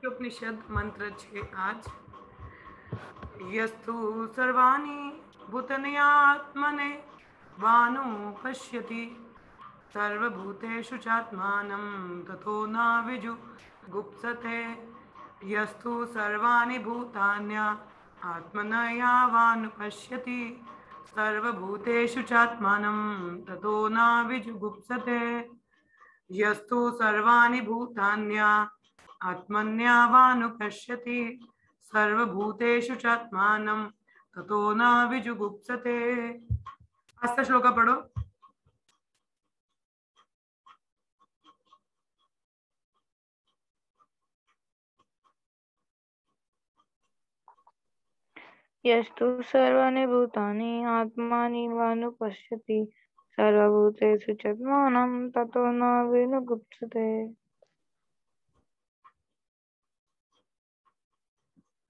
उपनिषद मंत्र 6 आज। यस्तु सर्वाणि भूतानि आत्मने वानुपश्यति सर्वभूतेषु चात्मानं ततो न विजुगुप्सते। यस्तु सर्वाणि भूतानि आत्मनया वानुपश्यति सर्वभूतेषु चात्मानं ततो न विजुगुप्सते। यस्तु सर्वाणि भूतानि आत्मन्यावानुपश्यति सर्वभूतेषु चात्मानं ततो न विजुगुप्सते। आस्था श्लोका पढ़ो। यस्तु सर्वाणि भूतानि आत्मानि वानुपश्यति सर्वभूतेषु चात्मानं ततो न विजुगुप्सते।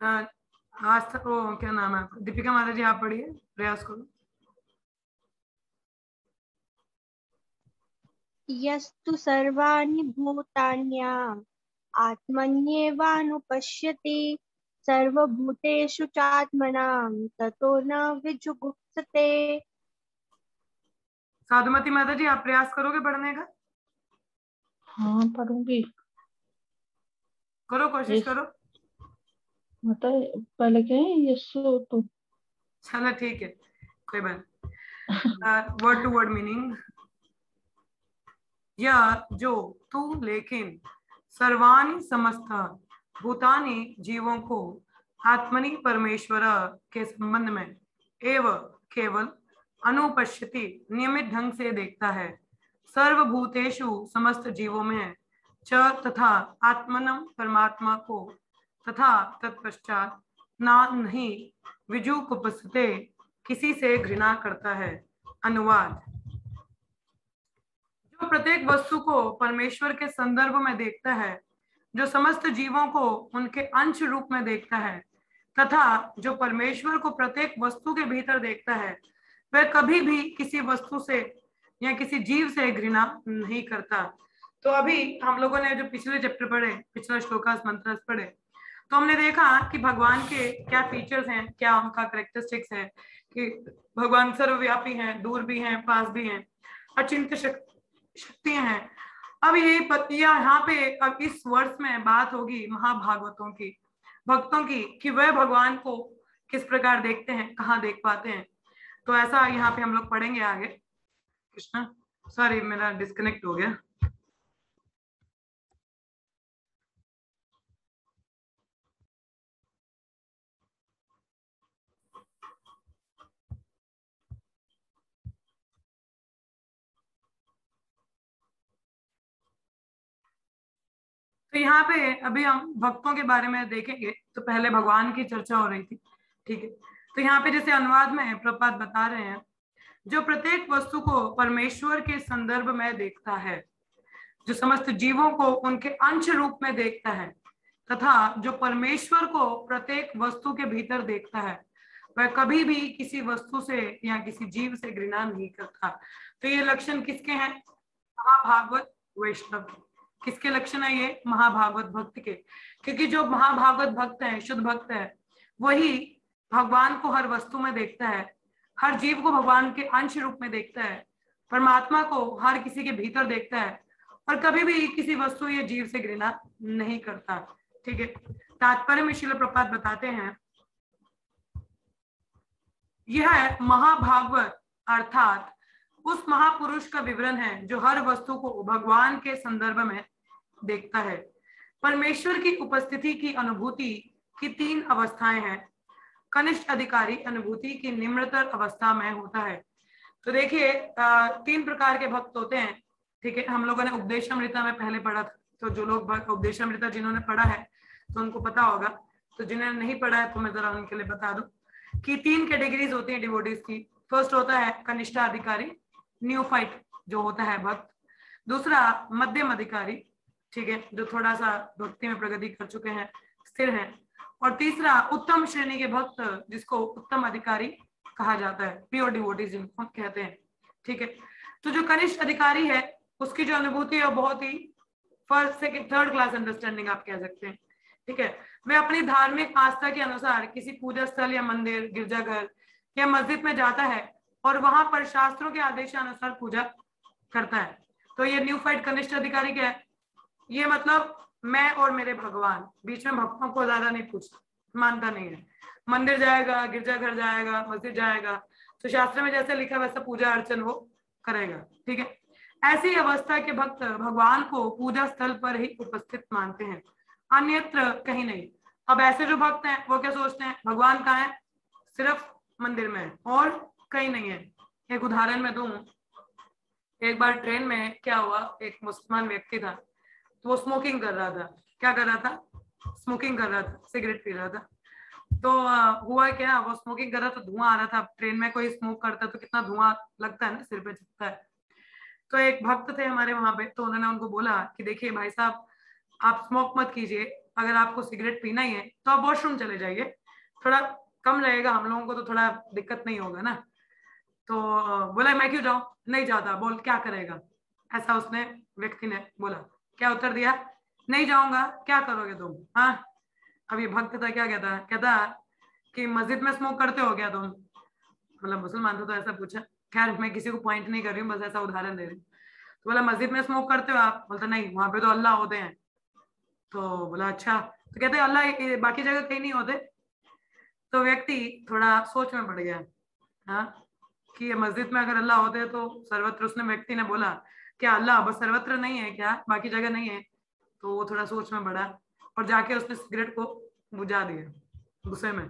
आस्था को क्या नाम है? दीपिका माता जी आप पढ़िए, प्रयास करो। यस्तु सर्वाणि भूतानि आत्मन्येवानुपश्यति सर्वभूतेषु चात्मनां ततो न विजुगुप्सते। साधुमती माता जी आप प्रयास करोगे पढ़ने का? हाँ पढ़ूंगी। करो, कोशिश करो। मतलब पहले क्या है? यस्सु तो चलो ठीक है, कोई बात। Word to word meaning. यह जो तू लेकिन सर्वाणि समस्त भूतानि जीवों को आत्मनि परमेश्वर के संबंध में एवं केवल अनुपश्यति नियमित ढंग से देखता है सर्वभूतेषु समस्त जीवों में च तथा आत्मनम परमात्मा को तथा तत्पश्चात ना नहीं विजुगुप्सते किसी से घृणा करता है। अनुवाद। जो प्रत्येक वस्तु को परमेश्वर के संदर्भ में देखता है, जो समस्त जीवों को उनके अंश रूप में देखता है तथा जो परमेश्वर को प्रत्येक वस्तु के भीतर देखता है, वह कभी भी किसी वस्तु से या किसी जीव से घृणा नहीं करता। तो अभी हम लोगों ने जो पिछले चैप्टर पढ़े, पिछला श्लोकास मंत्र पढ़े, तो हमने देखा कि भगवान के क्या फीचर्स हैं, क्या उनका कैरेक्टरिस्टिक्स है कि भगवान सर्वव्यापी हैं, दूर भी हैं, पास भी हैं, अचिंत्य शक्तियां हैं। अब ये पतियां यहाँ पे अब इस वर्ष में बात होगी महाभागवतों की, भक्तों की, कि वह भगवान को किस प्रकार देखते हैं, कहाँ देख पाते हैं। तो ऐसा यहाँ पे हम लोग पढ़ेंगे आगे। कृष्णा, सॉरी मेरा डिस्कनेक्ट हो गया। तो यहाँ पे अभी हम भक्तों के बारे में देखेंगे। तो पहले भगवान की चर्चा हो रही थी, ठीक है। तो यहाँ पे जैसे अनुवाद में प्रपात बता रहे हैं, जो प्रत्येक वस्तु को परमेश्वर के संदर्भ में देखता है, जो समस्त जीवों को उनके अंश रूप में देखता है तथा जो परमेश्वर को प्रत्येक वस्तु के भीतर देखता है, वह कभी भी किसी वस्तु से या किसी जीव से घृणा नहीं करता। तो ये लक्षण किसके हैं? महाभागवत वैष्णव। किसके लक्षण है ये? महाभागवत भक्त के। क्योंकि जो महाभागवत भक्त है, शुद्ध भक्त है, वही भगवान को हर वस्तु में देखता है, हर जीव को भगवान के अंश रूप में देखता है, परमात्मा को हर किसी के भीतर देखता है और कभी भी किसी वस्तु या जीव से घृणा नहीं करता, ठीक है। तात्पर्य में श्रील प्रपात बताते हैं, यह महाभागवत अर्थात उस महापुरुष का विवरण है जो हर वस्तु को भगवान के संदर्भ में देखता है। परमेश्वर की उपस्थिति की अनुभूति की 3 अवस्थाएं हैं। कनिष्ठ अधिकारी अनुभूति की निम्नतर अवस्था में होता है। तो देखिए 3 प्रकार के भक्त होते हैं, ठीक है। हम लोगों ने उपदेशामृता में पहले पढ़ा था, तो जो लोग उपदेशामृता जिन्होंने पढ़ा है तो उनको पता होगा, तो जिन्होंने नहीं पढ़ा है तो मैं जरा उनके लिए बता दूं कि 3 कैटेगरीज होती हैं डिवोटीज की। फर्स्ट होता है कनिष्ठ अधिकारी, न्यूफाइट जो होता है भक्त। दूसरा मध्यम अधिकारी, ठीक है, जो थोड़ा सा भक्ति में प्रगति कर चुके हैं, स्थिर हैं। और तीसरा उत्तम श्रेणी के भक्त, जिसको उत्तम अधिकारी कहा जाता है, प्योर डिवोटीज जिनको कहते हैं, ठीक है। तो जो कनिष्ठ अधिकारी है उसकी जो अनुभूति है वो बहुत ही first second third class understanding आप कह सकते हैं, ठीक है। वे अपनी धार्मिक आस्था के अनुसार किसी पूजा स्थल या मंदिर, गिरजाघर या मस्जिद में जाता है और वहां पर शास्त्रों के आदेशानुसार पूजा करता है। तो ये न्यूफाइड कनिष्ठ अधिकारी क्या है? ये मतलब मैं और मेरे भगवान, बीच में भक्तों को ज्यादा नहीं पूछता, मानता नहीं है। मंदिर जाएगा, गिरजाघर जाएगा, मस्जिद जाएगा, तो शास्त्र में जैसे लिखा वैसा पूजा अर्चन वो करेगा। ठीक है। ऐसी अवस्था के भक्त भगवान को पूजा स्थल पर ही उपस्थित मानते हैं, अन्यत्र कहीं नहीं। अब ऐसे जो भक्त हैं वो क्या सोचते हैं, भगवान कहाँ है? सिर्फ मंदिर में है और कहीं नहीं है। एक उदाहरण मैं दूं, एक बार ट्रेन में क्या हुआ, एक मुसलमान व्यक्ति था, तो वो स्मोकिंग कर रहा था। क्या कर रहा था? स्मोकिंग कर रहा था, सिगरेट पी रहा था। तो हुआ क्या, वो स्मोकिंग कर रहा था, धुआं आ रहा था। ट्रेन में कोई स्मोक करता है तो कितना धुआं लगता है ना, सिर पे चिपकता है। तो एक भक्त थे हमारे वहां पे, तो उन्होंने उनको बोला कि देखिए भाई साहब, आप स्मोक मत कीजिए, अगर आपको सिगरेट पीना ही है तो आप वॉशरूम चले जाइए, थोड़ा कम रहेगा, हम लोगों को तो थोड़ा दिक्कत नहीं होगा ना। तो बोला मैं क्यों जाऊं? नहीं जाता। बोल क्या करेगा? ऐसा उसने व्यक्ति ने बोला। क्या उत्तर दिया? नहीं जाऊंगा। क्या करोगे तुम? हाँ, अब ये भक्त था, क्या कहता कि मस्जिद में स्मोक करते हो क्या तुम? मतलब मुसलमान था तो ऐसा पूछा। खैर मैं किसी को पॉइंट नहीं कर रही हूँ, बस ऐसा उदाहरण दे रही हूँ। तो बोला मस्जिद में स्मोक करते हो आप? बोलता नहीं, वहां पे तो अल्लाह होते हैं। तो बोला अच्छा। तो कहते अल्लाह बाकी जगह कहीं नहीं होते? तो व्यक्ति थोड़ा सोच में पड़ गया, हाँ, कि ये मस्जिद में अगर अल्लाह होते हैं तो सर्वत्र, उसने व्यक्ति ने बोला क्या अल्लाह बस सर्वत्र नहीं है क्या, बाकी जगह नहीं है? तो वो थोड़ा सोच में पड़ा और जाके उसने सिगरेट को बुझा दिया गुस्से में।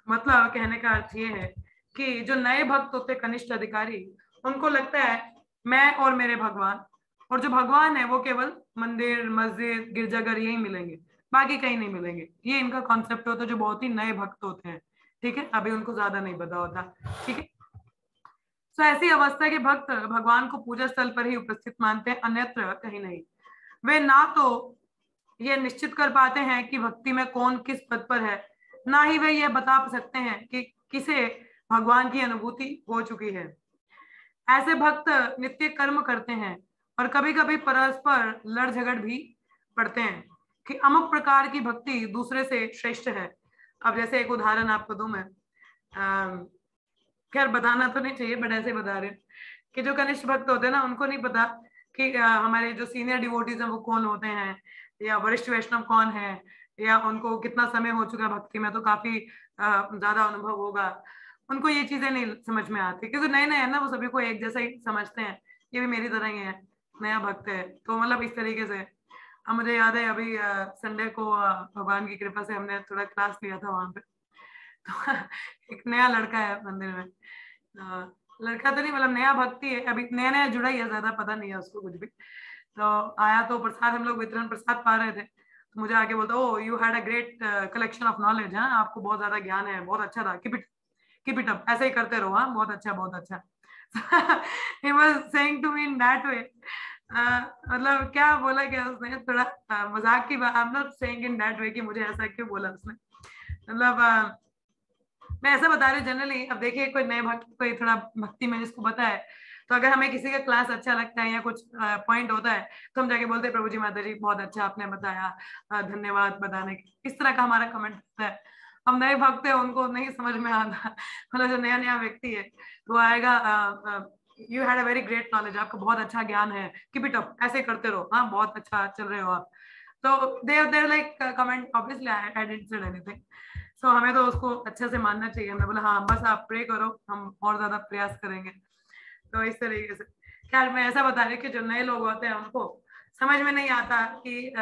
मतलब कहने का अर्थ ये है कि जो नए भक्त होते कनिष्ठ अधिकारी, उनको लगता है मैं और मेरे भगवान, और जो भगवान है वो केवल मंदिर, मस्जिद, गिरजाघर यही मिलेंगे, बाकी कहीं नहीं मिलेंगे। ये इनका कॉन्सेप्ट होता है जो बहुत ही नए भक्त होते हैं। ठीक है, अभी उनको ज्यादा नहीं पता होता। ठीक है। तो ऐसी अवस्था के भक्त भगवान को पूजा स्थल पर ही उपस्थित मानते हैं, अन्यत्र कहीं नहीं। वे ना तो ये निश्चित कर पाते हैं कि भक्ति में कौन किस पद पर है, ना ही वे ये बता सकते हैं कि किसे भगवान की अनुभूति हो चुकी है। ऐसे भक्त नित्य कर्म करते हैं और कभी कभी परस्पर लड़ झगड़ भी पड़ते हैं कि अमुक प्रकार की भक्ति दूसरे से श्रेष्ठ है। अब जैसे एक उदाहरण आपको दूं मैं, खैर बताना तो नहीं चाहिए बट ऐसे बता रहे कि जो कनिष्ठ भक्त होते हैं ना, उनको नहीं पता कि हमारे जो सीनियर डिवोटीज हैं वो कौन होते हैं, या वरिष्ठ वैष्णव कौन है, या उनको कितना समय हो चुका है भक्ति में, तो काफी ज्यादा अनुभव होगा। उनको ये चीजें नहीं समझ में आती क्योंकि नए नए है ना, वो सभी को एक जैसा ही समझते हैं। ये भी मेरी तरह ही है, नया भक्त है तो मतलब इस तरीके से। अब मुझे याद है अभी संडे को भगवान की कृपा से हमने थोड़ा क्लास लिया था वहां पे। तो एक नया लड़का है मंदिर में, लड़का तो नहीं मतलब नया भक्ति है, अभी नया नया जुड़ा ही है, ज्यादा पता नहीं है उसको कुछ भी। तो आया तो प्रसाद, हम लोग वितरण प्रसाद पा रहे थे, तो मुझे आके बोलता oh you had a great collection of knowledge, हाँ आपको बहुत ज्यादा ज्ञान है, बहुत अच्छा था, कीप इट अप, ऐसे ही करते रहो, हाँ बहुत अच्छा बहुत अच्छा। he was saying to me in that way, मतलब क्या बोला क्या उसने, थोड़ा मजाक की बात, I am not saying in that way कि मुझे ऐसा क्यों बोला उसने, मतलब मैं ऐसा बता रही हूँ जनरली। अब देखिए कोई नए भक्त, कोई थोड़ा भक्ति में जिसको पता है, तो अगर हमें किसी का क्लास अच्छा लगता है या कुछ पॉइंट होता है तो हम जाके बोलते हैं प्रभु जी माता जी बहुत अच्छा आपने बताया, धन्यवाद बताने के, इस तरह का हमारा कमेंट होता है। हम नए भक्त है उनको नहीं समझ में आता, मतलब जो नया नया व्यक्ति है तो आएगा you had a very great knowledge, आपको बहुत अच्छा ज्ञान है, कीप इट अप, ऐसे करते रहो, हाँ बहुत अच्छा चल रहे हो आप। तो there like comment, obviously I didn't say anything, so हमें तो उसको अच्छे से मानना चाहिए। हमने बोला हाँ बस आप प्रे करो, हम और ज्यादा प्रयास करेंगे। तो इस तरीके से खैर मैं ऐसा बता रही कि जो नए लोग होते हैं उनको समझ में नहीं आता कि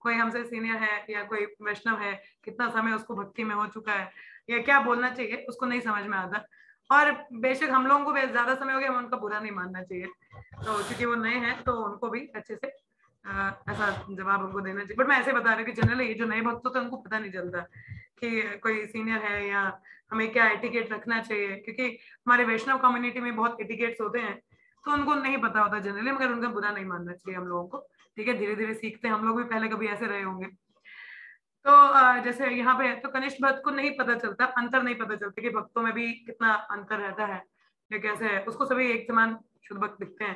कोई हमसे सीनियर है या कोई वैष्णव है, कितना समय उसको भक्ति में हो चुका है या क्या बोलना चाहिए, उसको नहीं समझ में आता। और बेशक हम लोगों को ज्यादा समय हो गया, हमें उनका बुरा नहीं मानना चाहिए, तो क्योंकि वो नए हैं तो उनको भी अच्छे से ऐसा जवाब हमको देना चाहिए। बट मैं ऐसे बता रही हूँ कि जनरली जो नए भक्त होते हैं उनको पता नहीं चलता कि कोई सीनियर है या हमें क्या एटिकेट रखना चाहिए, क्योंकि हमारे वैष्णव कम्युनिटी में बहुत एटिकेट्स होते हैं तो उनको नहीं पता होता जनरली, मगर उनका बुरा नहीं मानना चाहिए हम लोगों को। ठीक है, धीरे धीरे सीखते हैं, हम लोग भी पहले कभी ऐसे रहे होंगे। तो जैसे यहाँ पे तो कनिष्ठ भक्त को नहीं पता चलता, अंतर नहीं पता चलता कि भक्तों में भी कितना अंतर रहता है या कैसे है, उसको सभी एक समान शुद्ध भक्त दिखते हैं।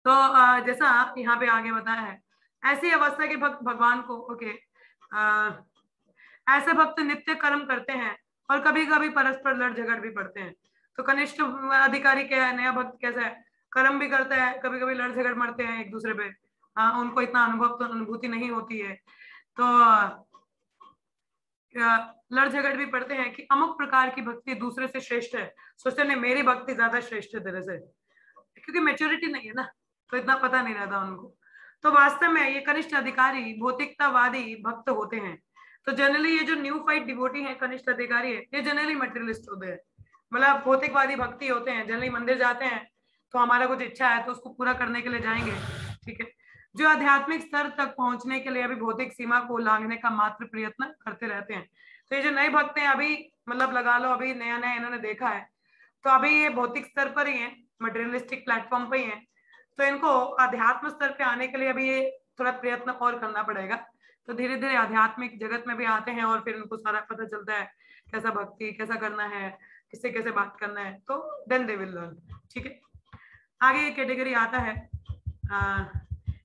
तो जैसा यहाँ पे आगे बताया है, ऐसी अवस्था के भक्त भगवान को ऐसे भक्त नित्य कर्म करते हैं और कभी कभी परस्पर लड़ झगड़ भी पड़ते हैं। तो कनिष्ठ अधिकारी क्या है, नया भक्त कैसा है, कर्म भी करता है, कभी कभी लड़ झगड़ मरते हैं एक दूसरे पे, उनको इतना अनुभूति नहीं होती है, तो लड़ झगड़ भी पड़ते हैं कि अमुक प्रकार की भक्ति दूसरे से श्रेष्ठ है, सोचते नहीं मेरी भक्ति ज्यादा श्रेष्ठ है तेरे से, क्योंकि मैच्योरिटी नहीं है ना, तो इतना पता नहीं रहता उनको। तो वास्तव में ये कनिष्ठ अधिकारी भौतिकतावादी भक्त होते हैं। तो जनरली ये जो न्यू फाइट डिवोटी है, कनिष्ठ अधिकारी है, ये जनरली मटेरियलिस्ट होते हैं, मतलब भौतिकवादी भक्ति होते हैं। जनरली मंदिर जाते हैं तो हमारा कुछ इच्छा है तो उसको पूरा करने के लिए जाएंगे, ठीक है। जो आध्यात्मिक स्तर तक पहुंचने के लिए अभी भौतिक सीमा को लांघने का मात्र प्रयत्न करते रहते हैं। तो ये जो नए भक्त हैं अभी, मतलब लगा लो अभी नया नया इन्होंने देखा है, तो अभी ये भौतिक स्तर पर ही है, मटेरियलिस्टिक प्लेटफॉर्म पर ही है, तो इनको अध्यात्म स्तर पे आने के लिए अभी ये थोड़ा प्रयत्न और करना पड़ेगा। तो धीरे धीरे आध्यात्मिक जगत में भी आते हैं और फिर उनको सारा पता चलता है कैसा भक्ति कैसा करना है, किससे कैसे बात करना है, तो देन दे विल लर्न, ठीक है। आगे ये कैटेगरी आता है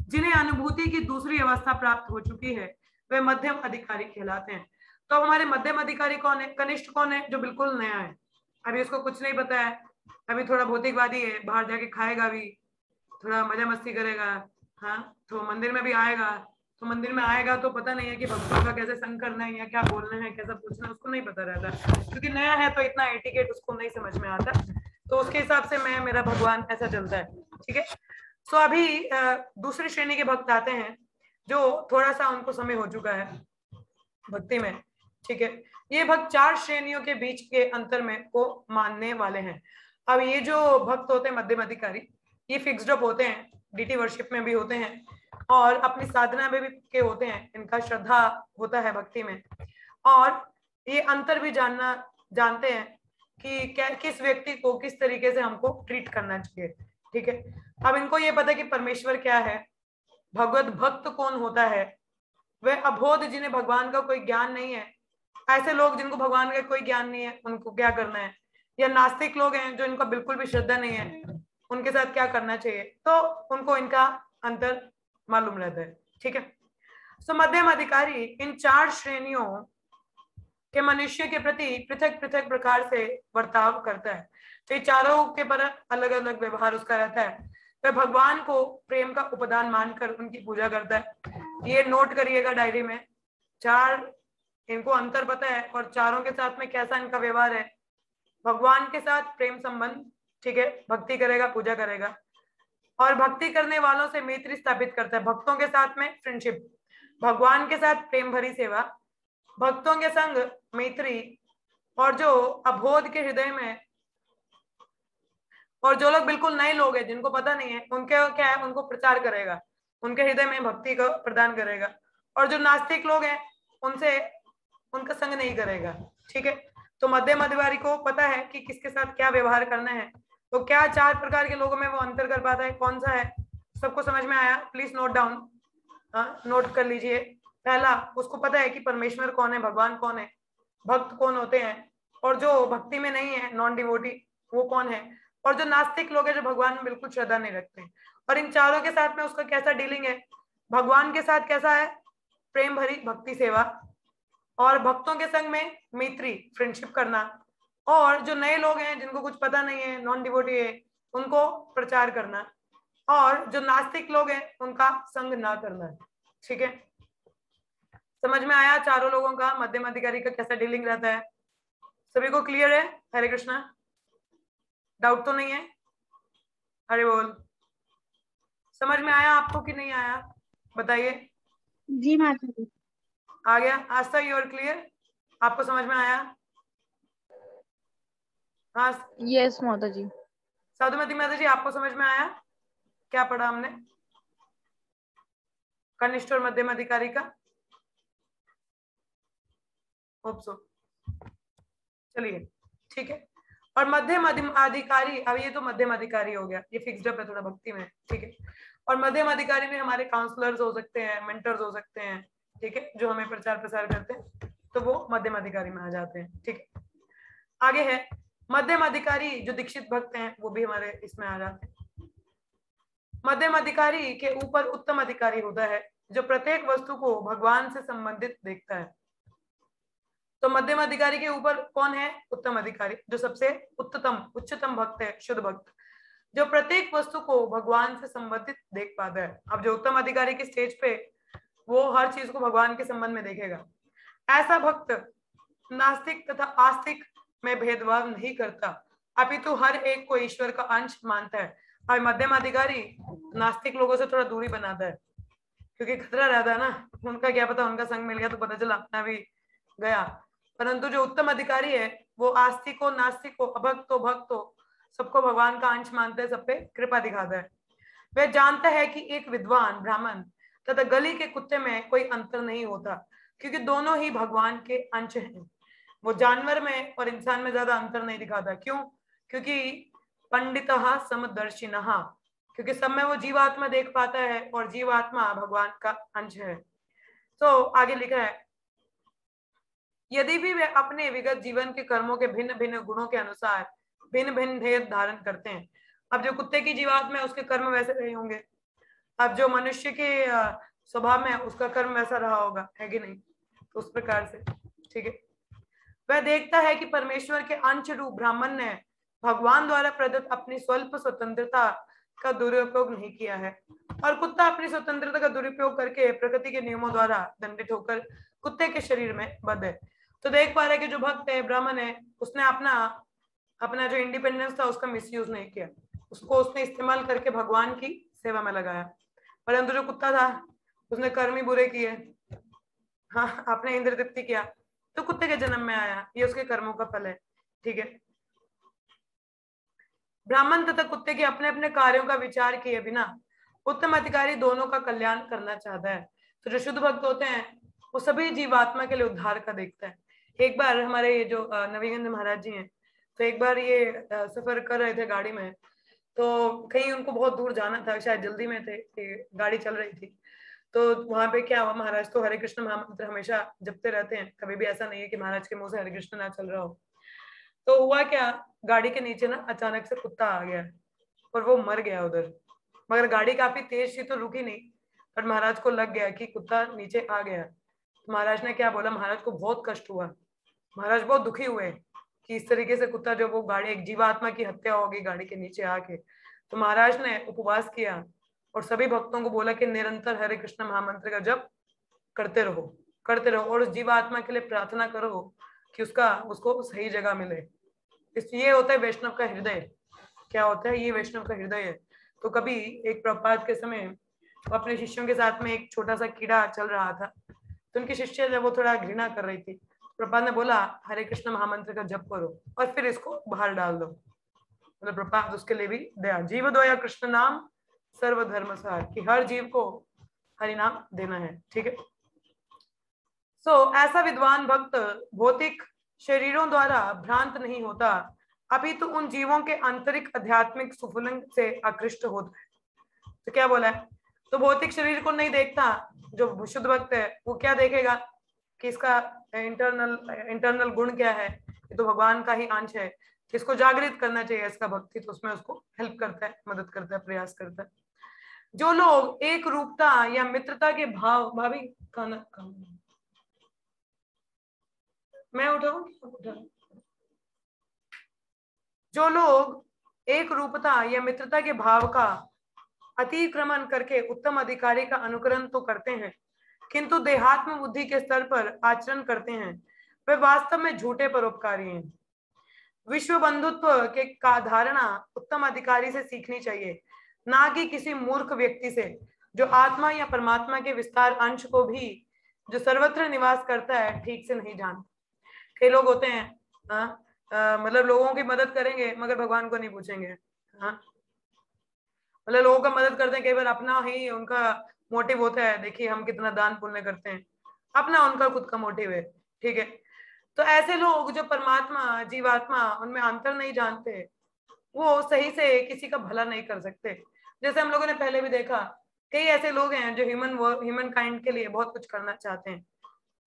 जिन्हें अनुभूति की दूसरी अवस्था प्राप्त हो चुकी है, वे मध्यम अधिकारी कहलाते हैं। तो हमारे मध्यम अधिकारी कौन है, कनिष्ठ कौन है, जो बिल्कुल नया है, अभी उसको कुछ नहीं पता है, अभी थोड़ा भौतिकवादी है, बाहर जाके खाएगा भी, थोड़ा मजा मस्ती करेगा, हाँ, तो मंदिर में भी आएगा, तो मंदिर में आएगा तो पता नहीं है कि भक्तों का कैसे संग करना है या क्या बोलना है, कैसा पूछना है, उसको नहीं पता रहता, क्योंकि नया है तो इतना एटिकेट उसको नहीं समझ में आता, तो उसके हिसाब से मैं मेरा भगवान ऐसा चलता है, ठीक है। सो अभी दूसरी श्रेणी के भक्त आते हैं जो थोड़ा सा उनको समय हो चुका है भक्ति में, ठीक है। ये भक्त 4 श्रेणियों के बीच के अंतर में को मानने वाले हैं। अब ये जो भक्त होते हैं मध्यम अधिकारी, ये फिक्स्ड अप होते हैं, डीटी वर्शिप में भी होते हैं और अपनी साधना में भी के होते हैं, इनका श्रद्धा होता है भक्ति में, और ये अंतर भी जानते हैं कि क्या किस व्यक्ति को किस तरीके से हमको ट्रीट करना चाहिए, ठीक है। अब इनको ये पता है कि परमेश्वर क्या है, भगवत भक्त कौन होता है, वे अबोध जिन्हें भगवान का कोई ज्ञान नहीं है, ऐसे लोग जिनको भगवान का कोई ज्ञान नहीं है उनको क्या करना है, या नास्तिक लोग हैं जो इनको बिल्कुल भी श्रद्धा नहीं है, उनके साथ क्या करना चाहिए, तो उनको इनका अंतर मालूम रहता है, ठीक है। सो मध्यम अधिकारी इन 4 श्रेणियों के मनुष्य के प्रति पृथक पृथक प्रकार से बर्ताव करता है। तो ये चारों के पर अलग अलग व्यवहार उसका रहता है। वह भगवान को प्रेम का उपदान मानकर उनकी पूजा करता है। ये नोट करिएगा डायरी में, 4 इनको अंतर पता है और चारों के साथ में कैसा इनका व्यवहार है। भगवान के साथ प्रेम संबंध, ठीक है, भक्ति करेगा, पूजा करेगा, और भक्ति करने वालों से मैत्री स्थापित करता है, भक्तों के साथ में फ्रेंडशिप, भगवान के साथ प्रेम भरी सेवा, भक्तों के संग मैत्री, और जो अबोध के हृदय में, और जो लोग बिल्कुल नए लोग हैं जिनको पता नहीं है, उनके क्या है, उनको प्रचार करेगा, उनके हृदय में भक्ति को प्रदान करेगा, और जो नास्तिक लोग हैं उनसे उनका संग नहीं करेगा, ठीक है। तो मध्यम अधिकारी को पता है कि किसके साथ क्या व्यवहार करना है। तो क्या 4 प्रकार के लोगों में वो अंतर कर पाता है, कौन सा है, सबको समझ में आया? प्लीज नोट डाउन, नोट कर लीजिए। पहला, उसको पता है कि परमेश्वर कौन है, भगवान कौन है, भक्त कौन होते हैं, और जो भक्ति में नहीं है, नॉन डिवोटी, वो कौन है, और जो नास्तिक लोग हैं जो भगवान में बिल्कुल श्रद्धा नहीं रखते हैं। और इन चारों के साथ में उसका कैसा डीलिंग है, भगवान के साथ कैसा है, प्रेम भरी भक्ति सेवा, और भक्तों के संग में मैत्री फ्रेंडशिप करना, और जो नए लोग हैं जिनको कुछ पता नहीं है, नॉन डिवोटी है, उनको प्रचार करना, और जो नास्तिक लोग हैं उनका संग ना करना, ठीक है। समझ में आया चारों लोगों का मध्यम अधिकारी का कैसा डीलिंग रहता है? सभी को क्लियर है? हरे कृष्णा, डाउट तो नहीं है? हरे बोल। समझ में आया आपको कि नहीं आया, बताइए। जी माता जी। आ गया? आस्था, यू आर क्लियर? आपको समझ में आया? हाँ यस माता जी। साधुमती माता जी, आपको समझ में आया क्या पढ़ा हमने कनिष्ठ और मध्यम अधिकारी का? Hope so. चलिए, ठीक है। और मध्यम अधिकारी, अब ये तो मध्यम अधिकारी हो गया, ये फिक्स्ड अप है थोड़ा भक्ति में, ठीक है। और मध्यम अधिकारी में हमारे काउंसलर्स हो सकते हैं, मेंटर्स हो सकते हैं, ठीक है, जो हमें प्रचार प्रसार करते हैं, तो वो मध्यम अधिकारी में आ जाते हैं, ठीक है। आगे है मध्यम अधिकारी, जो दीक्षित भक्त हैं वो भी हमारे इसमें आ जाते हैं। मध्यम अधिकारी के ऊपर उत्तम अधिकारी होता है, जो प्रत्येक वस्तु को भगवान से संबंधित देखता है। तो मध्यम अधिकारी के ऊपर कौन है? उत्तम अधिकारी, जो सबसे उच्चतम भक्त है, शुद्ध भक्त, जो प्रत्येक वस्तु को भगवान से संबंधित देख पाता है। अब जो उत्तम अधिकारी की स्टेज पे, वो हर चीज को भगवान के संबंध में देखेगा। ऐसा भक्त नास्तिक तथा आस्तिक में भेदभाव नहीं करता, अपितु हर एक को ईश्वर का अंश मानता है। और मध्यम अधिकारी नास्तिक लोगों से थोड़ा दूरी बनाता है, क्योंकि खतरा रहता है ना, उनका क्या पता, उनका संग मिल गया तो पता चला अपना भी गया। परंतु जो उत्तम अधिकारी है वो आस्तिक हो, नास्तिक हो, अभक्त हो, भक्त हो, सबको भगवान का अंश मानते हैं, सब पे कृपा दिखाता है। वह जानता है कि एक विद्वान ब्राह्मण तथा गली के कुत्ते में कोई अंतर नहीं होता, क्योंकि दोनों ही भगवान के अंश हैं। वो जानवर में और इंसान में ज्यादा अंतर नहीं दिखाता। क्यों? क्योंकि पंडितः समदर्शिनः, क्योंकि सब में वो जीवात्मा देख पाता है और जीवात्मा भगवान का अंश है। तो आगे लिखा है, यदि भी वे अपने विगत जीवन के कर्मों के भिन्न भिन्न गुणों के अनुसार भिन्न भिन्न भेद धारण करते हैं। अब जो कुत्ते की जीवात्मा है उसके कर्म वैसे नहीं होंगे, अब जो मनुष्य के स्वभाव में उसका कर्म वैसा रहा होगा, है कि नहीं? तो उस प्रकार से, ठीक है। वह देखता है कि परमेश्वर के अंश रूप ब्राह्मण ने भगवान द्वारा प्रदत्त अपनी स्वल्प स्वतंत्रता का दुरुपयोग नहीं किया है, और कुत्ता अपनी स्वतंत्रता का दुरुपयोग करके प्रकृति के नियमों द्वारा दंडित होकर कुत्ते के शरीर में बंद है। तो देख पा रहे कि जो भक्त है, ब्राह्मण है, उसने अपना जो इंडिपेंडेंस था उसका मिसयूज नहीं किया, उसको उसने इस्तेमाल करके भगवान की सेवा में लगाया। परंतु जो कुत्ता था उसने कर्म ही बुरे किए, हाँ, आपने इंद्र तृप्ति किया तो कुत्ते के जन्म में आया, ये उसके कर्मों का फल है, ठीक है। ब्राह्मण तथा कुत्ते के अपने अपने कार्यों का विचार किए बिना उत्तम अधिकारी दोनों का कल्याण करना चाहता है। तो जो शुद्ध भक्त होते हैं वो सभी जीवात्मा के लिए उद्धार का देखता है। एक बार हमारे ये जो नवीगंध महाराज जी हैं, तो एक बार ये सफर कर रहे थे गाड़ी में, तो कहीं उनको बहुत दूर जाना था, शायद जल्दी में थे, गाड़ी चल रही थी। तो वहां पे क्या हुआ, महाराज तो हरे कृष्ण महामंत्र हमेशा जपते रहते हैं, कभी भी ऐसा नहीं है कि महाराज के मुंह से हरे कृष्ण ना चल रहा हो। तो हुआ क्या, गाड़ी के नीचे ना अचानक से कुत्ता आ गया और वो मर गया उधर। मगर गाड़ी काफी तेज थी तो रुकी नहीं, पर महाराज को लग गया कि कुत्ता नीचे आ गया। तो महाराज ने क्या बोला, महाराज को बहुत कष्ट हुआ, महाराज बहुत दुखी हुए कि इस तरीके से कुत्ता, जो वो गाड़ी, एक जीवात्मा की हत्या होगी गाड़ी के नीचे आके। तो महाराज ने उपवास किया और सभी भक्तों को बोला कि निरंतर हरे कृष्ण महामंत्र का जप करते रहो और उस जीवात्मा के लिए प्रार्थना करो कि उसको सही जगह मिले। ये होता है वैष्णव का हृदय। क्या होता है? ये वैष्णव का हृदय है। तो कभी एक प्रपात के समय वो अपने शिष्यों के साथ में एक छोटा सा कीड़ा चल रहा था, तो उनकी शिष्य जब वो थोड़ा घृणा कर रही थी, प्रपात ने बोला हरे कृष्ण महामंत्र का जप करो और फिर इसको बाहर डाल दो। मतलब प्रपात उसके लिए भी दया, जीव दोया कृष्ण नाम सर्वधर्म सार, कि हर जीव को हरि नाम देना है, ठीक है। ऐसा विद्वान भक्त भौतिक शरीरों द्वारा भ्रांत नहीं होता, अपितु उन जीवों के आंतरिक आध्यात्मिक सुफुलन से आकृष्ट होता है। तो क्या बोला है, तो भौतिक शरीर को नहीं देखता। जो शुद्ध भक्त है वो क्या देखेगा कि इसका इंटरनल गुण क्या है, ये तो भगवान का ही अंश है, इसको जागृत करना चाहिए इसका भक्ति, तो उसमें उसको हेल्प करता है, मदद करता है, प्रयास करता है। जो लोग एक रूपता या मित्रता के भाव, भाभी खाना मैं उठाऊं, जो लोग एक रूपता या मित्रता के भाव का अतिक्रमण करके उत्तम अधिकारी का अनुकरण तो करते हैं, किंतु देहात्म बुद्धि के स्तर पर आचरण करते हैं, वे वास्तव में झूठे परोपकारी हैं। विश्व बंधुत्व के का धारणा उत्तम अधिकारी से सीखनी चाहिए, ना कि किसी मूर्ख व्यक्ति से, जो आत्मा या परमात्मा के विस्तार अंश को भी, जो सर्वत्र निवास करता है, ठीक से नहीं जानता। कई लोग होते हैं, मतलब लोगों की मदद करेंगे मगर भगवान को नहीं पूछेंगे, हाँ, मतलब लोगों का मदद करते हैं, कई बार अपना ही उनका मोटिव होता है, देखिए हम कितना दान पुण्य करते हैं, अपना उनका खुद का मोटिव है, ठीक है। तो ऐसे लोग जो परमात्मा जीवात्मा उनमें अंतर नहीं जानते, वो सही से किसी का भला नहीं कर सकते। जैसे हम लोगों ने पहले भी देखा, कई ऐसे लोग हैं जो ह्यूमन काइंड के लिए बहुत कुछ करना चाहते हैं,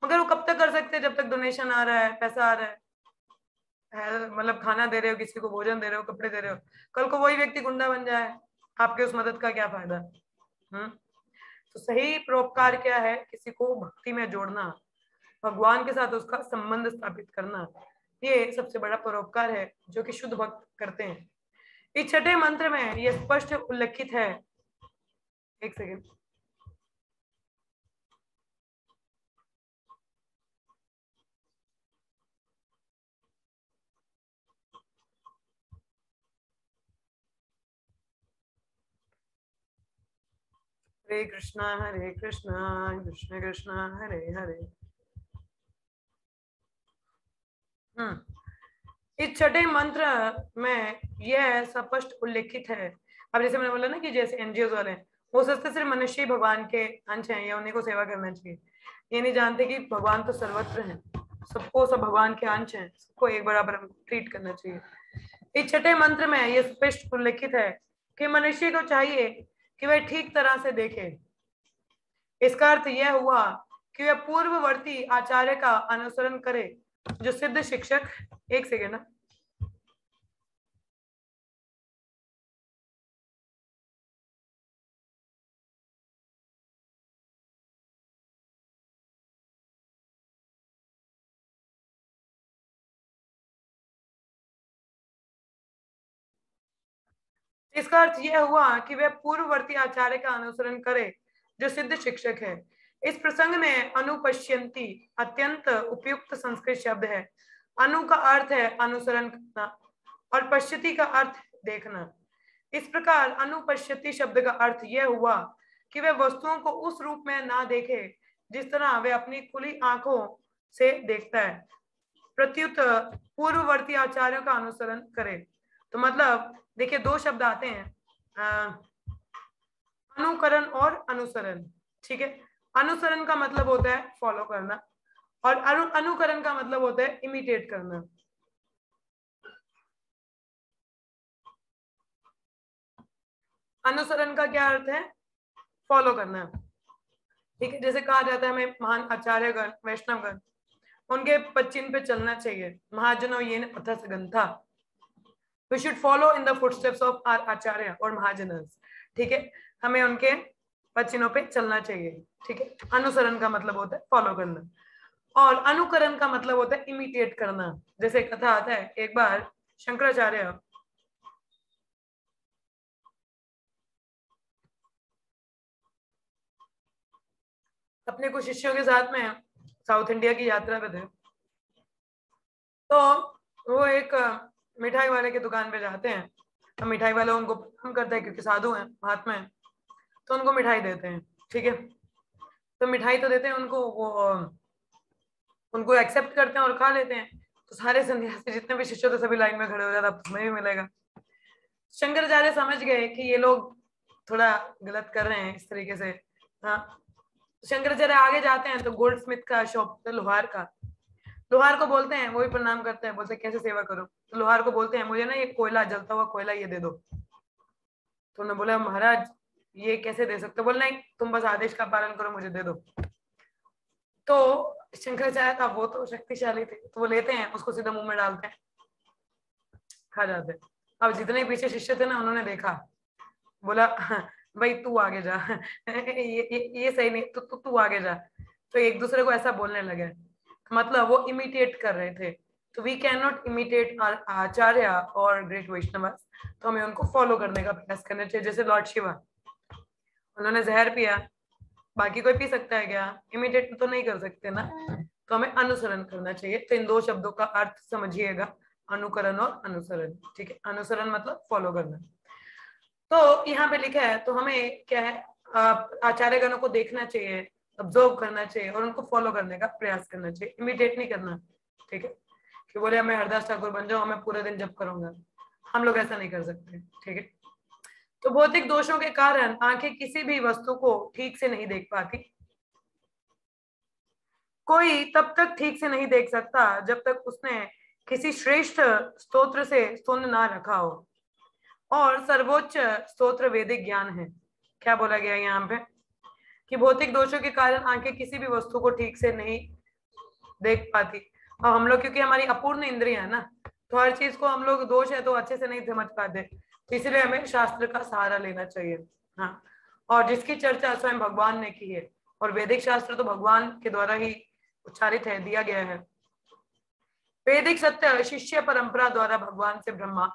मगर वो कब तक कर सकते हैं, जब तक डोनेशन आ रहा है, पैसा आ रहा है, मतलब खाना दे रहे हो, किसी को भोजन दे रहे हो, कपड़े दे रहे हो। कल को वही व्यक्ति गुंडा बन जाए, आपके उस मदद का क्या फायदा? तो सही परोपकार क्या है? किसी को भक्ति में जोड़ना, भगवान के साथ उसका संबंध स्थापित करना, ये सबसे बड़ा परोपकार है जो कि शुद्ध भक्त करते हैं। इस छठे मंत्र में यह स्पष्ट उल्लेखित है। एक सेकेंड। हरे कृष्णा कृष्ण कृष्ण हरे हरे। इस छठे मंत्र में यह स्पष्ट उल्लेखित है। अब जैसे मैंने बोला ना कि जैसे एनजीओ वाले हैं, वो सोचते सिर्फ मनुष्य ही भगवान के अंश हैं या उन्हीं को सेवा करना चाहिए, ये नहीं जानते कि भगवान तो सर्वत्र हैं, सबको सब भगवान के अंश हैं, सबको एक बराबर ट्रीट करना चाहिए। इस छठे मंत्र में यह स्पष्ट उल्लेखित है कि मनुष्य को चाहिए कि वह ठीक तरह से देखे। इसका अर्थ यह हुआ कि वह पूर्ववर्ती आचार्य का अनुसरण करे जो सिद्ध शिक्षक। एक सेकेंड ना। इसका अर्थ यह हुआ कि वह पूर्ववर्ती आचार्य का अनुसरण करे जो सिद्ध शिक्षक है। इस प्रसंग में अनुपश्यंती अत्यंत उपयुक्त संस्कृत शब्द है। अनु का अर्थ है अनुसरण करना और पश्यति का अर्थ देखना। इस प्रकार अनुपश्यति शब्द का अर्थ यह हुआ कि वह वस्तुओं को उस रूप में ना देखे जिस तरह वह अपनी खुली आंखों से देखता है, प्रत्युत पूर्ववर्ती आचार्यों का अनुसरण करे। तो मतलब देखिए, दो शब्द आते हैं, अनुकरण और अनुसरण। ठीक है, अनुसरण का मतलब होता है फॉलो करना और अनुकरण का मतलब होता है इमिटेट करना। अनुसरण का क्या अर्थ है? फॉलो करना। ठीक है, जैसे कहा जाता है हमें महान आचार्यगण वैष्णवगण उनके पच्चिन पे चलना चाहिए। महाजनों ये अथ Grantha, we should follow in the footsteps of our आचार्य और महाजनस। ठीक है, हमें उनके पच्चिनों पे चलना चाहिए। ठीक है, अनुसरण का मतलब होता है फॉलो करना और अनुकरण का मतलब होता है इमिटेट करना। जैसे कथा आता है, एक बार शंकराचार्य अपने कुछ शिष्यों के साथ में साउथ इंडिया की यात्रा पे थे। तो वो एक मिठाई वाले की दुकान पे जाते हैं। तो मिठाई वाला उनको प्रणाम करता है क्योंकि साधु हैं, महात्मा हैं, तो उनको मिठाई देते हैं। ठीक है, तो मिठाई तो देते हैं उनको, वो उनको एक्सेप्ट करते हैं और खा लेते हैं। तो सारे सन्यासी जितने भी शिष्य थे सभी लाइन में खड़े हो जाते, अब तुम्हें भी मिलेगा। शंकराचार्य समझ गए कि ये लोग थोड़ा गलत कर रहे हैं इस तरीके से। हाँ, शंकराचार्य आगे जाते हैं तो गोल्ड स्मिथ का शॉप, लोहार का, लोहार को बोलते हैं, वो भी प्रणाम करते हैं, बोलते हैं कैसे सेवा करो। तो लोहार को बोलते हैं मुझे ना ये कोयला, जलता हुआ कोयला ये दे दो। तो उन्होंने बोला महाराज ये कैसे दे सकते हो? बोल नहीं, तुम बस आदेश का पालन करो, मुझे दे दो। तो शंकराचार्य था, वो तो शक्तिशाली थे, तो वो लेते हैं, उसको सीधा मुंह में डालते हैं, खा जाते हैं। अब जितने पीछे शिष्य थे ना, उन्होंने देखा, बोला भाई तू आगे जा ये सही नहीं, तू आगे जा। तो एक दूसरे को ऐसा बोलने लगे, मतलब वो इमिटेट कर रहे थे। तो वी कैन नॉट इमिटेट आचार्य और ग्रेट वैष्णव, तो हमें उनको फॉलो करने का प्रयास करना चाहिए। जैसे लॉर्ड शिवा, उन्होंने जहर पिया, बाकी कोई पी सकता है क्या? इमिटेट तो नहीं कर सकते ना, तो हमें अनुसरण करना चाहिए। तो इन दो शब्दों का अर्थ समझिएगा, अनुकरण और अनुसरण। ठीक है, अनुसरण मतलब फॉलो करना। तो यहाँ पे लिखा है, तो हमें क्या है, आचार्य गणों को देखना चाहिए, ऑब्जर्व करना चाहिए और उनको फॉलो करने का प्रयास करना चाहिए, इमिटेट नहीं करना। ठीक है, कि बोले मैं हरदास ठाकुर बन जाऊं, मैं पूरे दिन जप करूंगा, हम लोग ऐसा नहीं कर सकते। ठीक है, तो भौतिक दोषों के कारण आंखें किसी भी वस्तु को ठीक से नहीं देख पाती। कोई तब तक ठीक से नहीं देख सकता जब तक उसने किसी श्रेष्ठ स्तोत्र से स्तुति ना रखा हो, और सर्वोच्च स्तोत्र वैदिक ज्ञान है। क्या बोला गया यहाँ पे कि भौतिक दोषों के कारण आंखें किसी भी वस्तु को ठीक से नहीं देख पाती। और हम लोग क्योंकि हमारी अपूर्ण इंद्रियां है ना, तो हर चीज को हम लोग दोष है तो अच्छे से नहीं समझ पाते, तो इसलिए हमें शास्त्र का सहारा लेना चाहिए। हाँ, और जिसकी चर्चा स्वयं भगवान ने की है। और वैदिक शास्त्र तो भगवान के द्वारा ही उच्चारित है, दिया गया है। वैदिक सत्य शिष्य परंपरा द्वारा भगवान से ब्रह्मा,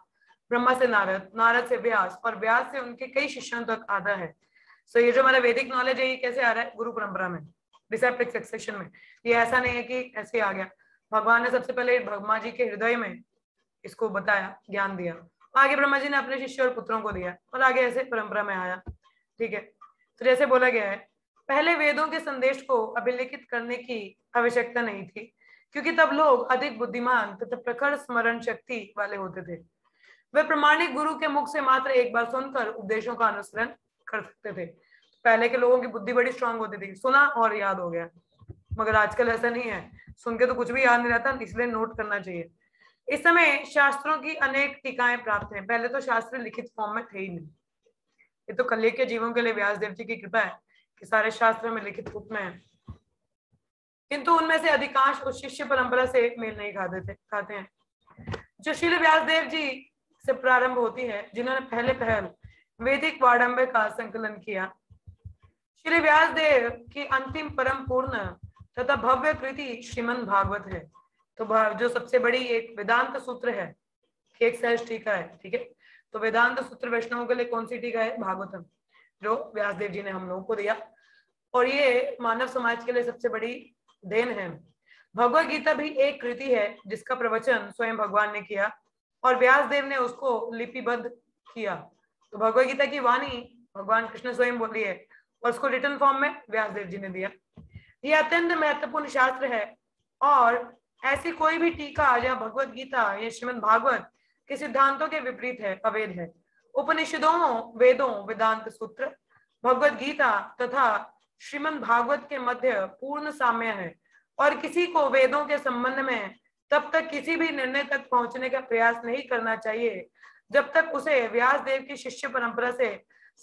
ब्रह्मा से नारद, नारद से व्यास और व्यास से उनके कई शिष्यों तक आता है। सो ये जो हमारा वैदिक नॉलेज है ये कैसे आ रहा है? गुरु परंपरा में, डिसिप्लिक सक्सेशन में। ये ऐसा नहीं है कि ऐसे आ गया, भगवान ने सबसे पहले ब्रह्मा जी के हृदय में इसको बताया, ज्ञान दिया, आगे ब्रह्मा जी ने अपने शिष्य और पुत्रों को दिया और आगे ऐसे परंपरा में आया। ठीक है, तो जैसे बोला गया है, पहले वेदों के संदेश को अभिलिखित करने की आवश्यकता नहीं थी, क्योंकि तब लोग अधिक बुद्धिमान तथा प्रखर स्मरण शक्ति वाले होते थे। वे प्रमाणिक गुरु के मुख से मात्र एक बार सुनकर उपदेशों का अनुसरण कर सकते थे। पहले के लोगों की बुद्धि बड़ी स्ट्रांग होती थी, सुना और याद हो गया। मगर आजकल ऐसा नहीं है, सुन के तो कुछ भी याद नहीं रहता, इसलिए नोट करना चाहिए। इस समय शास्त्रों की अनेक टीकाएं प्राप्त हैं। पहले तो शास्त्र लिखित फॉर्म में थे ही नहीं, ये तो कलयुग के जीवों के लिए व्यास देव जी की कृपा है कि सारे शास्त्र में लिखित रूप में है, किंतु उनमें से अधिकांश उस शिष्य परंपरा से मेल नहीं खाते हैं जो श्रील व्यास देव जी से प्रारंभ होती है, जिन्होंने पहले पहल वैदिक वाडंबे का संकलन किया। श्री व्यास देव की अंतिम परम पूर्ण तथा भव्य कृति श्रीमद् भागवत है। तो जो सबसे बड़ी एक वेदांत सूत्र है, एक सहज टीका है। ठीक है, तो वेदांत सूत्र वैष्णवों के लिए कौन सी टीका है? भागवतम, जो व्यास देव जी ने हम लोगों को दिया, और ये मानव समाज के लिए सबसे बड़ी देन है। भगवत गीता भी एक कृति है जिसका प्रवचन स्वयं भगवान ने किया और व्यास देव ने उसको लिपिबद्ध किया। तो भगवत गीता की वाणी भगवान कृष्ण स्वयं बोली है और उसको रिटन फॉर्म में व्यास देव जी ने दिया। यह अत्यंत महत्वपूर्ण शास्त्र है और ऐसी कोई भी टीका या भगवत गीता या श्रीमद् भागवत के सिद्धांतों के विपरीत है, अवैध है। उपनिषदों, वेदों, वेदांत सूत्र, भगवत गीता तथा श्रीमद् भागवत के मध्य पूर्ण साम्य है और किसी को वेदों के संबंध में तब तक किसी भी निर्णय तक पहुंचने का प्रयास नहीं करना चाहिए जब तक उसे व्यास देव की शिष्य परंपरा से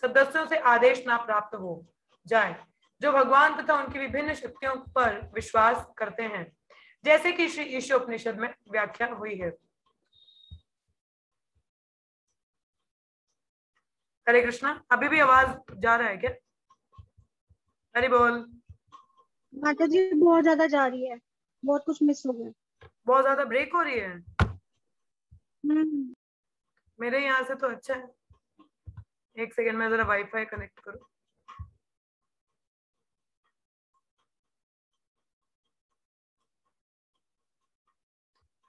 सदस्यों से आदेश ना प्राप्त हो जाए, जो भगवान तथा उनकी विभिन्न शक्तियों पर विश्वास करते हैं, जैसे कि श्री ईशोपनिषद में व्याख्या हुई है। हरे कृष्णा। अभी भी आवाज जा रहा है क्या? हरि बोल। माता जी बहुत ज्यादा जा रही है, बहुत कुछ मिस हो गया। बहुत ज्यादा ब्रेक हो रही है। मेरे यहाँ से तो अच्छा है। एक सेकेंड में जरा वाईफाई कनेक्ट करूं।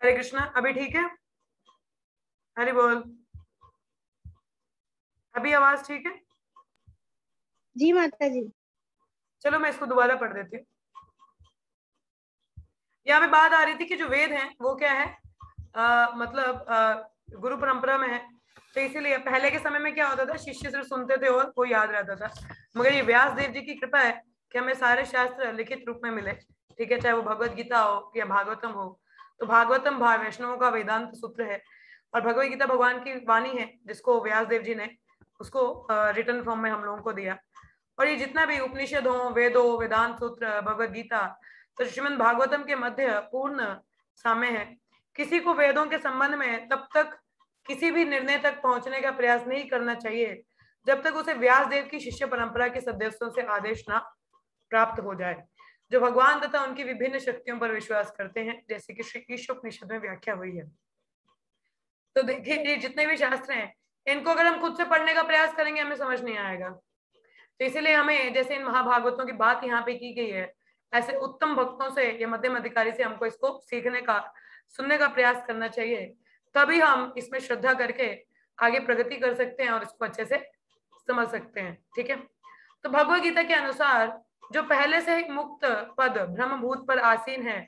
हरे कृष्णा। अभी ठीक है? हरि बोल। अभी आवाज ठीक है? जी माता जी। चलो मैं इसको दोबारा पढ़ देती हूँ। यहाँ पे बात आ रही थी कि जो वेद हैं वो क्या है, गुरु परंपरा में है, तो इसीलिए पहले के समय में क्या होता था, शिष्य सिर्फ सुनते थे और कोई याद रहता था। मगर ये व्यास देव जी की कृपा है कि हमें सारे शास्त्र लिखित रूप में मिले। ठीक है, चाहे वो भगवत गीता हो या भागवतम हो। तो भागवतम वैष्णवों का वेदांत सूत्र है और भगवत गीता भगवान की वाणी है जिसको व्यास देव जी ने उसको रिटन फॉर्म में हम लोगों को दिया। और ये जितना भी उपनिषद हो, वेदों, वेदांत सूत्र, भगवत गीता, तो श्रीमद् भागवतम के मध्य पूर्ण साम्य है। किसी को वेदों के संबंध में तब तक किसी भी निर्णय तक पहुंचने का प्रयास नहीं करना चाहिए जब तक उसे व्यास देव की शिष्य परंपरा के सदस्यों से आदेश ना प्राप्त हो जाए, जो भगवान तथा उनकी विभिन्न शक्तियों पर विश्वास करते हैं, जैसे कि श्री ईशोपनिषद में व्याख्या हुई है। तो देखिए, ये जितने भी शास्त्र हैं इनको अगर हम खुद से पढ़ने का प्रयास करेंगे हमें समझ नहीं आएगा। तो इसीलिए हमें, जैसे इन महाभागवतों की बात यहाँ पे की गई है, ऐसे उत्तम भक्तों से या मध्यम अधिकारी से हमको इसको सीखने का, सुनने का प्रयास करना चाहिए। तभी हम इसमें श्रद्धा करके आगे प्रगति कर सकते हैं और इसको अच्छे से समझ सकते हैं। ठीक है, तो भगवद गीता के अनुसार जो पहले से ही मुक्त पद ब्रह्मभूत पर आसीन है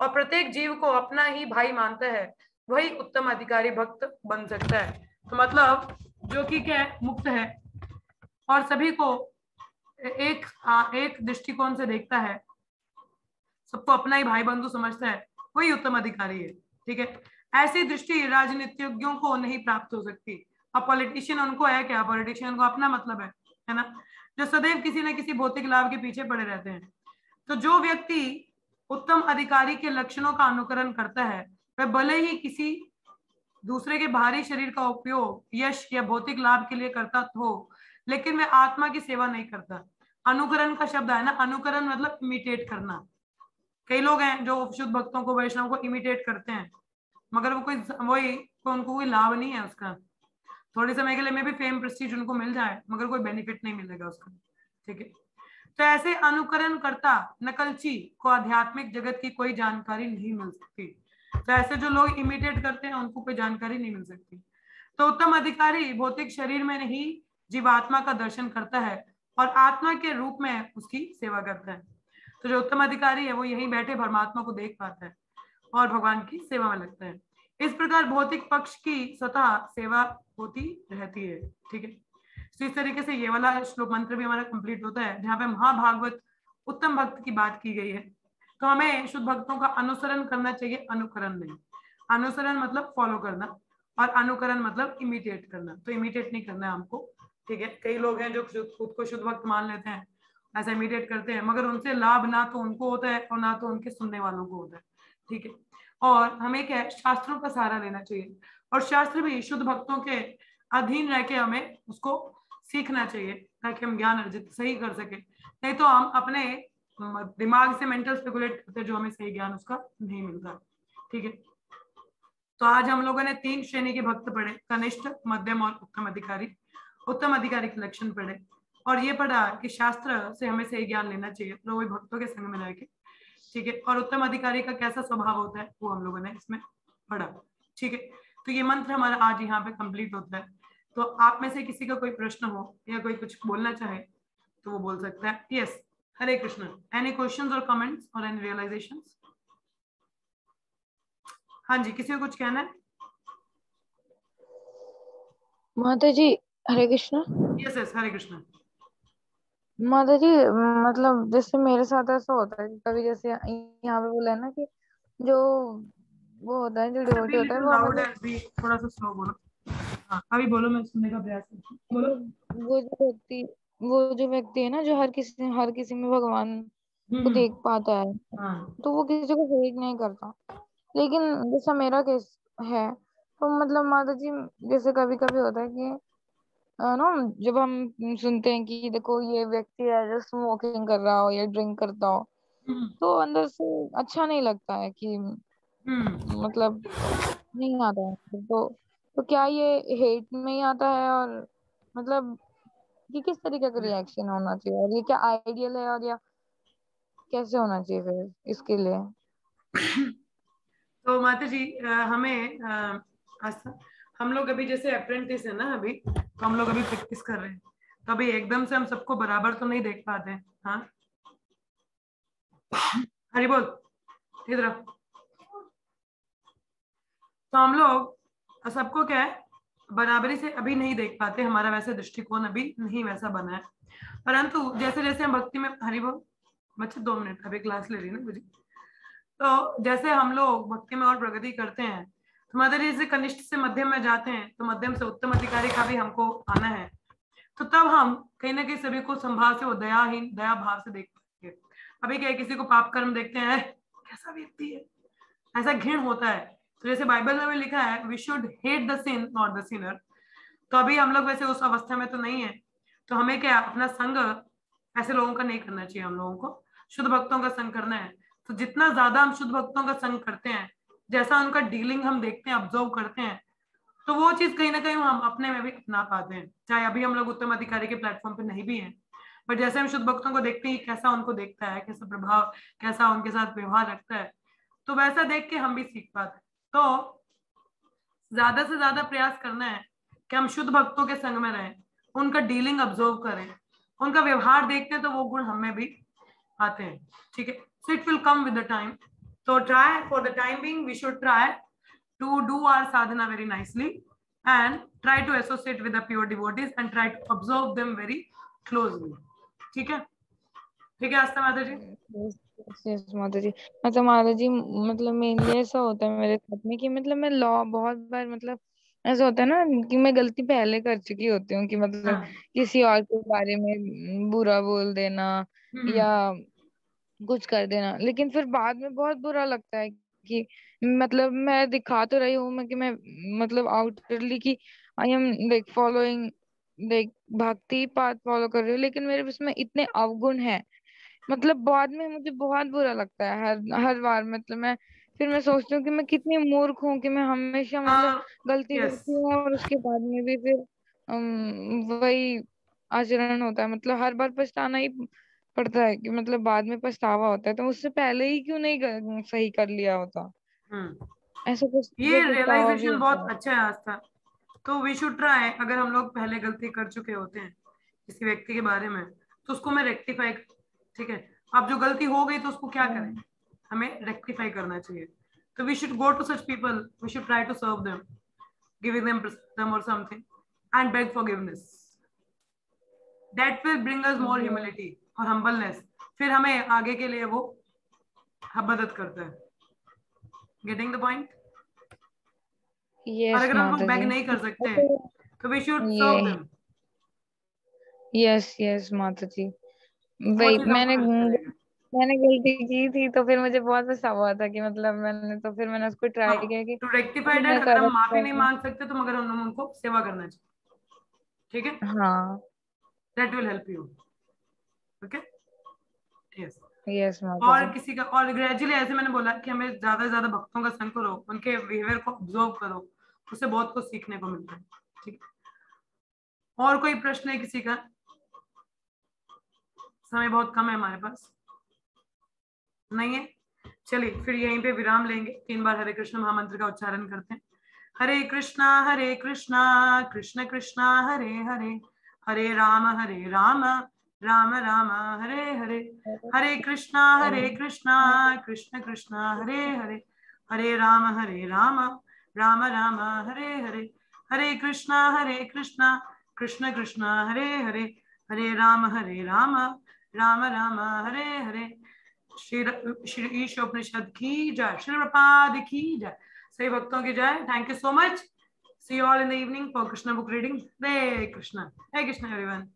और प्रत्येक जीव को अपना ही भाई मानता है, वही उत्तम अधिकारी भक्त बन सकता है। तो मतलब जो कि क्या है, मुक्त है और सभी को एक दृष्टिकोण से देखता है, सबको अपना ही भाई बंधु समझता है, वही उत्तम अधिकारी है। ठीक है, ऐसी दृष्टि राजनीतिज्ञों को नहीं प्राप्त हो सकती। अब पॉलिटिशियन उनको है क्या, पॉलिटिशियन को अपना मतलब है ना, जो सदैव किसी न किसी भौतिक लाभ के पीछे पड़े रहते हैं। तो जो व्यक्ति उत्तम अधिकारी के लक्षणों का अनुकरण करता है, वह भले ही किसी दूसरे के बाहरी शरीर का उपयोग यश या भौतिक लाभ के लिए करता हो, लेकिन मैं आत्मा की सेवा नहीं करता। अनुकरण का शब्द है ना, अनुकरण मतलब इमिटेट करना। कई लोग हैं जो शुद्ध भक्तों को, वैष्णव को इमिटेट करते हैं, मगर वो कोई वही तो उनको कोई लाभ नहीं है उसका। थोड़े समय के लिए में भी फेम प्रेस्टीज उनको मिल जाए, मगर कोई बेनिफिट नहीं मिलेगा उसका। ठीक है, तो ऐसे अनुकरण करता नकलची को आध्यात्मिक जगत की कोई जानकारी नहीं मिल सकती। तो ऐसे जो लोग इमिटेट करते हैं उनको कोई जानकारी नहीं मिल सकती। तो उत्तम अधिकारी भौतिक शरीर में नहीं जीवात्मा का दर्शन करता है और आत्मा के रूप में उसकी सेवा करता है। तो जो उत्तम अधिकारी है वो यहीं बैठे परमात्मा को देख पाता है और भगवान की सेवा में लगता है। इस प्रकार भौतिक पक्ष की स्वतः सेवा होती रहती है। ठीक है, तो इस तरीके से ये वाला श्लोक मंत्र भी हमारा कंप्लीट होता है, जहाँ पे महाभागवत उत्तम भक्त की बात की गई है। तो हमें शुद्ध भक्तों का अनुसरण करना चाहिए, अनुकरण नहीं। अनुसरण मतलब फॉलो करना और अनुकरण मतलब इमिटेट करना। तो इमिटेट नहीं करना है हमको। ठीक है, कई लोग हैं जो खुद को शुद्ध भक्त मान लेते हैं, ऐसा इमिटेट करते हैं, मगर उनसे लाभ ना तो उनको होता है और ना तो उनके सुनने वालों को होता है। ठीक है, और हमें क्या है, शास्त्रों का सहारा लेना चाहिए और शास्त्र भी शुद्ध भक्तों के अधीन रह के हमें उसको सीखना चाहिए ताकि हम ज्ञान अर्जित सही कर सके। नहीं तो हम अपने दिमाग से मेंटल स्पेकुलेट करते जो हमें सही ज्ञान उसका नहीं मिलता। ठीक है, तो आज हम लोगों ने 3 श्रेणी के भक्त पढ़े, कनिष्ठ, मध्यम और उत्तम अधिकारी। उत्तम अधिकारी के लक्षण पढ़े और ये पढ़ा कि शास्त्र से हमें सही ज्ञान लेना चाहिए तो वही भक्तों के संग में रह के। ठीक है, और उत्तम अधिकारी का कैसा स्वभाव होता है वो हम लोगों ने इसमें पढ़ा। ठीक है, तो ये मंत्र हमारा आज यहाँ पे कंप्लीट होता है। तो आप में से किसी का कोई प्रश्न हो या कोई कुछ बोलना चाहे तो वो बोल सकता है। यस, हरे कृष्ण। एनी क्वेश्चंस और कमेंट्स और एनी रियलाइजेशंस? हाँ जी, किसी को कुछ कहना है? माता जी हरे कृष्ण। यस यस, हरे कृष्ण। माता जी मतलब जैसे मेरे साथ ऐसा होता है कि कभी जैसे यहाँ पे बोला है ना कि जो वो होता है, जो डिवोटी होता है वो लाउड है, मतलब अभी थोड़ा सा स्लो बोलो। हाँ, अभी बोलो, मैं सुनने का प्रयास करती हूँ। बोलो। वो जो व्यक्ति है ना, जो हर किसी में भगवान को हम्म। देख पाता है, हाँ। तो वो किसी को हेट नहीं करता। लेकिन जैसा मेरा केस है, तो मतलब माता जी जैसे कभी कभी होता है कि ना, जब हम सुनते हैं कि देखो ये व्यक्ति है जो स्मोकिंग कर रहा हो या ड्रिंक करता हो, हम्म। तो अंदर से अच्छा नहीं लगता है कि हम्म। मतलब नहीं आता है। तो क्या ये हेट में ही आता है? और मतलब कि किस तरीके का रिएक्शन होना चाहिए, और ये क्या आइडियल है, और या कैसे होना चाहिए फिर इसके लिए? तो माता जी हमें हम लोग अभी जैसे अप्रेंटिस है ना, अभी तो हम लोग अभी प्रैक्टिस कर रहे हैं, तो अभी एकदम से हम सबको बराबर तो नहीं देख पाते हैं। हाँ, हरी बोल, इधर आओ। तो हम लोग सबको क्या है, बराबरी से अभी नहीं देख पाते, हमारा वैसे दृष्टिकोण अभी नहीं वैसा बना है। परंतु जैसे जैसे हम भक्ति में, हरी बोल बच्चे 2 मिनट, अभी क्लास ले रही है ना मुझे। तो जैसे हम लोग भक्ति में और प्रगति करते हैं, तो मदर जैसे कनिष्ठ से मध्यम में जाते हैं, तो मध्यम से उत्तम अधिकारी का भी हमको आना है। तो तब हम कहीं ना कहीं सभी को संभाव से वो दयाहीन दया भाव से देख पाएंगे। अभी क्या किसी को पाप कर्म देखते हैं, कैसा व्यक्ति है, ऐसा घृण होता है। तो जैसे बाइबल में लिखा है we should hate the sin not the sinner, तो अभी हम लोग वैसे उस अवस्था में तो नहीं है। तो हमें क्या अपना संग ऐसे लोगों का नहीं करना चाहिए, हम लोगों को शुद्ध भक्तों का संग करना है। तो जितना ज्यादा हम शुद्ध भक्तों का संग करते हैं, जैसा उनका डीलिंग हम देखते हैं, ऑब्जर्व करते हैं, तो वो चीज कहीं ना कहीं हम अपने में भी अपना पाते हैं। चाहे अभी हम लोग उत्तम अधिकारी के प्लेटफॉर्म पे नहीं भी हैं, पर जैसे हम शुद्ध भक्तों को देखते हैं, कैसा उनको देखता है, कैसा प्रभाव, कैसा उनके साथ व्यवहार रखता है, तो वैसा देख के हम भी सीख पाते हैं। तो ज्यादा से ज्यादा प्रयास करना है कि हम शुद्ध भक्तों के संग में रहें, उनका डीलिंग ऑब्जर्व करें, उनका व्यवहार देखते हैं तो वो गुण हमें भी आते हैं। ठीक है, so it will come with the time. तो try for the time being, we should try to do our sadhana very nicely and try to associate with the pure devotees and try to observe them very closely. ठीक है, ठीक है आस्था माता जी। Yes, yes, माता जी। मतलब माता जी मतलब मेनली ऐसा होता है मेरे साथ में कि मतलब मैं लॉ बहुत बार मतलब ऐसा होता है ना कि मैं गलती पहले कर चुकी होती हूँ कि मतलब हाँ। किसी और के बारे में बुरा बोल देना हम्म। या कुछ कर देना, लेकिन फिर बाद में बहुत बुरा लगता है कि मतलब मैं दिखा तो रही हूँ मैं कि मैं मतलब आउटरली कि आई एम लाइक फॉलोइंग देख भक्ति पाथ फॉलो कर रही हूँ, लेकिन मेरे उसमें इतने अवगुण है, मतलब बाद में मुझे बहुत बुरा लगता है हर हर बार। मतलब मैं फिर मैं सोचती हूँ कि मैं कितनी मूर्ख हूँ कि मैं हमेशा मतलब गलती यस, करती हूँ, और उसके बाद में भी फिर वही आचरण होता है। मतलब हर बार पछताना ही पड़ता है कि मतलब बाद में पछतावा होता है, तो उससे पहले ही क्यों नहीं सही कर लिया होता। ऐसा कुछ ये फिर पछतावा भी रियलाइजेशन होता बहुत है। अच्छा है आस्था। तो वी शुड ट्राई, अगर हम लोग पहले गलती कर चुके होते हैं किसी व्यक्ति के बारे में, तो उसको मैं रेक्टिफाई, ठीक है, अब जो गलती हो गई तो उसको क्या करें, हम्म, हमें रेक्टिफाई करना चाहिए। तो we should go to such people, we should try to serve them, giving them और something, and beg forgiveness. That will bring us more ये ह्यूमिलिटी और हम्बलनेस। फिर हमें आगे के लिए वो मदद करता है। Getting the point? और यस अगर हम लोग माता बेग जी। नहीं कर सकते तो तो वी शुड सर्व ये देम। यस यस माता जी। वो वही चीज हमको मैंने हेल्प करेगा। मैंने गलती की थी, तो फिर मुझे बहुत पछतावा हुआ था कि मतलब मैंने तो फिर मैंने उसको ट्राई हाँ, किया कि टू रेक्टिफाई अभी डेट, मैं अगर हम करेक्ट माफी नहीं करूँ। मांग सकते तो मगर हम उनको सेवा करना चाहिए, ठीक है, हाँ that will help you. Okay, yes. Yes माता और जी। किसी का, और ग्रेजुअली ऐसे मैंने बोला कि हमें ज्यादा से ज्यादा भक्तों का संग करो, उनके बिहेवियर को ऑब्जर्व करो, उससे बहुत कुछ सीखने को मिलता है, ठीक है। और कोई प्रश्न है किसी का? समय बहुत कम है हमारे पास, नहीं है? चलिए फिर यहीं पे विराम लेंगे, 3 बार हरे कृष्ण महामंत्र का उच्चारण करते हैं। हरे कृष्णा कृष्ण कृष्णा हरे हरे, हरे राम राम राम हरे हरे, हरे कृष्णा कृष्ण कृष्णा हरे हरे, हरे राम राम राम हरे हरे, हरे कृष्णा कृष्ण कृष्णा हरे हरे, हरे राम राम राम हरे हरे। श्री श्री ईश उपनिषद की जय, श्री प्रपाद की जय, सभी भक्तों की जय। Thank you so much. See you all in the evening for Krishna book reading. Hare Krishna everyone.